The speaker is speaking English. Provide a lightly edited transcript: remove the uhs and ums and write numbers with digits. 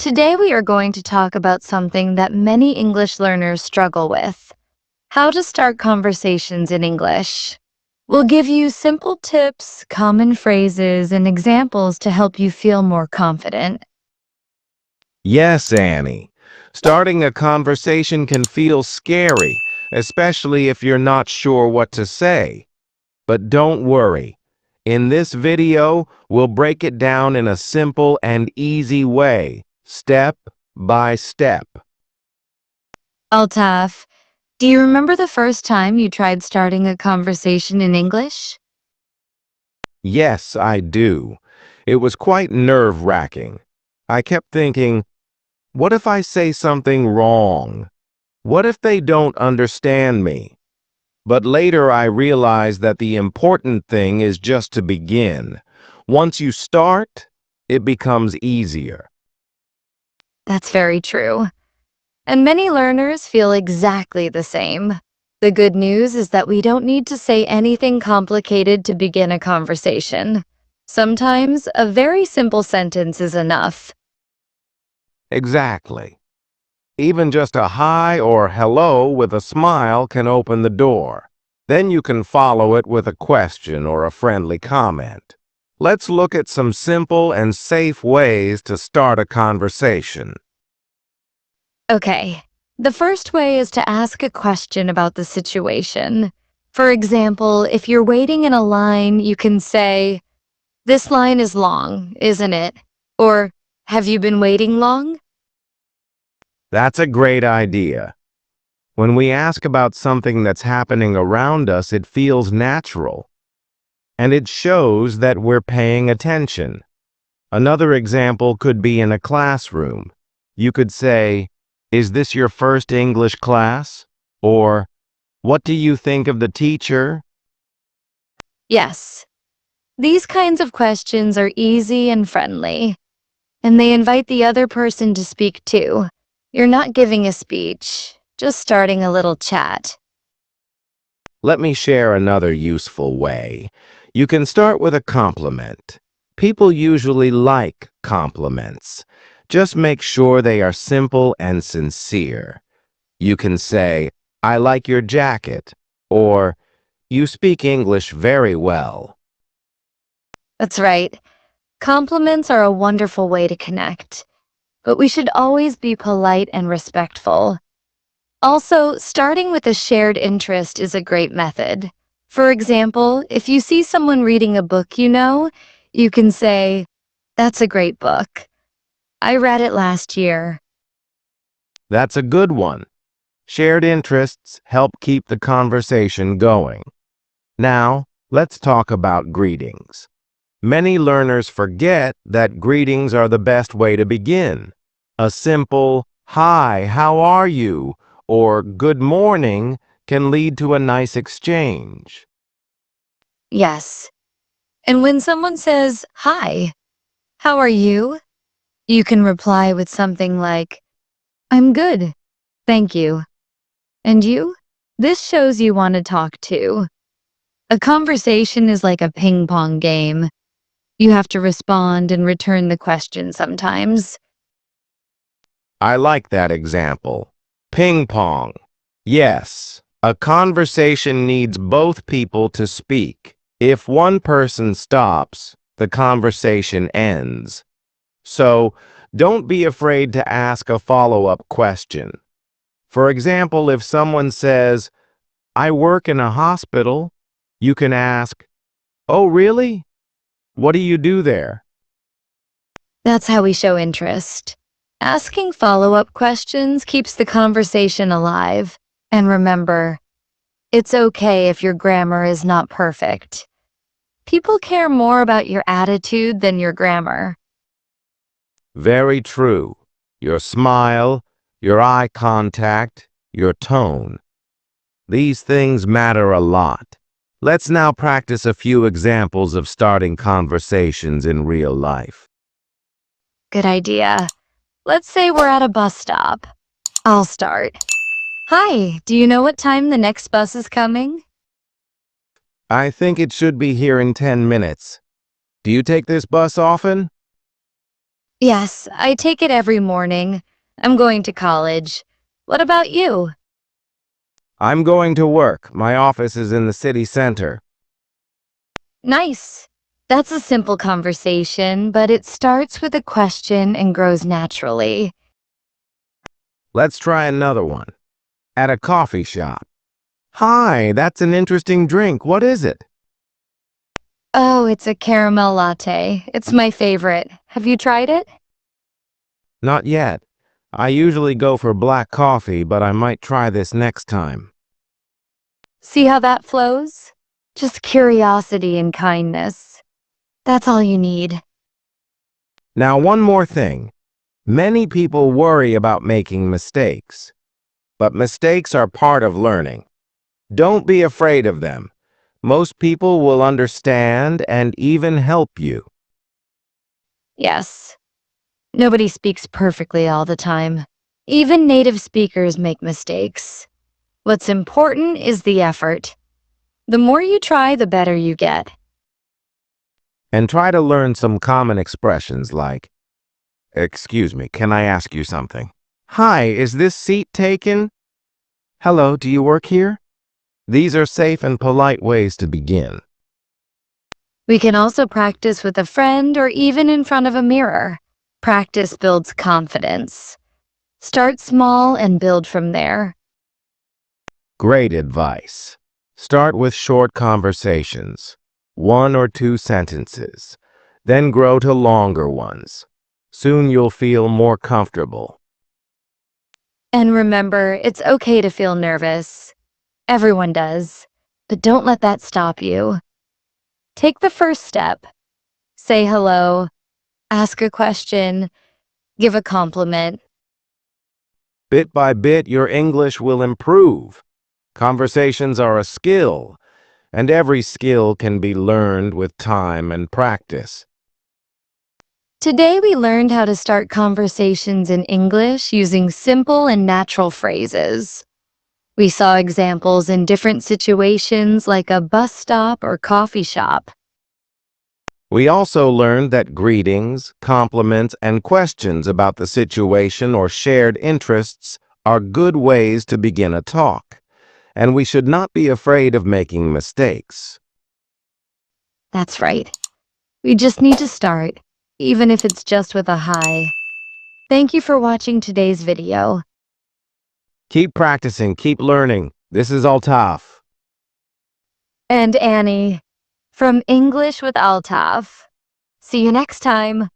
Today we are going to talk about something that many English learners struggle with: how to start conversations in English. We'll give you simple tips, common phrases, and examples to help you feel more confident. Yes, Annie. Starting a conversation can feel scary, especially if you're not sure what to say. But don't worry. In this video, we'll break it down in a simple and easy way, step by step. Altaf, do you remember the first time you tried starting a conversation in English? Yes, I do. It was quite nerve-wracking. I kept thinking, what if I say something wrong? What if they don't understand me? But later I realized that the important thing is just to begin. Once you start, it becomes easier. That's very true. And many learners feel exactly the same. The good news is that we don't need to say anything complicated to begin a conversation. Sometimes a very simple sentence is enough. Exactly. Even just a hi or hello with a smile can open the door. Then you can follow it with a question or a friendly comment. Let's look at some simple and safe ways to start a conversation. Okay, the first way is to ask a question about the situation. For example, if you're waiting in a line, you can say, "This line is long, isn't it?" Or, "Have you been waiting long?" That's a great idea. When we ask about something that's happening around us, it feels natural, and it shows that we're paying attention. Another example could be in a classroom. You could say, "Is this your first English class?" Or, "What do you think of the teacher?" Yes, these kinds of questions are easy and friendly, and they invite the other person to speak too. You're not giving a speech, just starting a little chat. Let me share another useful way. You can start with a compliment. People usually like compliments. Just make sure they are simple and sincere. You can say, "I like your jacket," or "You speak English very well." That's right. Compliments are a wonderful way to connect, but we should always be polite and respectful. Also, starting with a shared interest is a great method. For example, if you see someone reading a book you can say, "That's a great book. I read it last year." That's a good one. Shared interests help keep the conversation going. Now, let's talk about greetings. Many learners forget that greetings are the best way to begin. A simple, "Hi, how are you?" or "Good morning" can lead to a nice exchange. Yes. And when someone says, "Hi, how are you?" you can reply with something like, "I'm good, thank you. And you?" This shows you want to talk too. A conversation is like a ping pong game. You have to respond and return the question sometimes. I like that example. Ping pong. Yes, a conversation needs both people to speak. If one person stops, the conversation ends. So, don't be afraid to ask a follow-up question. For example, if someone says, "I work in a hospital," you can ask, "Oh, really? What do you do there?" That's how we show interest. Asking follow-up questions keeps the conversation alive. And remember, it's okay if your grammar is not perfect. People care more about your attitude than your grammar. Very true. Your smile, your eye contact, your tone. These things matter a lot. Let's now practice a few examples of starting conversations in real life. Good idea. Let's say we're at a bus stop. I'll start. "Hi, do you know what time the next bus is coming?" I think it should be here in 10 minutes. Do you take this bus often? Yes, I take it every morning. I'm going to college. What about you? I'm going to work. My office is in the city center. Nice. That's a simple conversation, but it starts with a question and grows naturally. Let's try another one. At a coffee shop. Hi, that's an interesting drink. What is it? Oh, it's a caramel latte. It's my favorite. Have you tried it? Not yet. I usually go for black coffee, but I might try this next time. See how that flows? Just curiosity and kindness. That's all you need. Now, one more thing. Many people worry about making mistakes, but mistakes are part of learning. Don't be afraid of them. Most people will understand and even help you. Yes. Nobody speaks perfectly all the time. Even native speakers make mistakes. What's important is the effort. The more you try, the better you get. And try to learn some common expressions like, "Excuse me, can I ask you something?" "Hi, is this seat taken?" "Hello, do you work here?" These are safe and polite ways to begin. We can also practice with a friend or even in front of a mirror. Practice builds confidence. Start small and build from there. Great advice. Start with short conversations, 1 or 2 sentences, then grow to longer ones. Soon you'll feel more comfortable. And remember, it's okay to feel nervous. Everyone does. But don't let that stop you. Take the first step. Say hello. Ask a question. Give a compliment. Bit by bit, your English will improve. Conversations are a skill, and every skill can be learned with time and practice. Today we learned how to start conversations in English using simple and natural phrases. We saw examples in different situations like a bus stop or coffee shop. We also learned that greetings, compliments, and questions about the situation or shared interests are good ways to begin a talk, and we should not be afraid of making mistakes. That's right. We just need to start, even if it's just with a hi. Thank you for watching today's video. Keep practicing, keep learning. This is Altaf. And Annie, from English with Altaf. See you next time.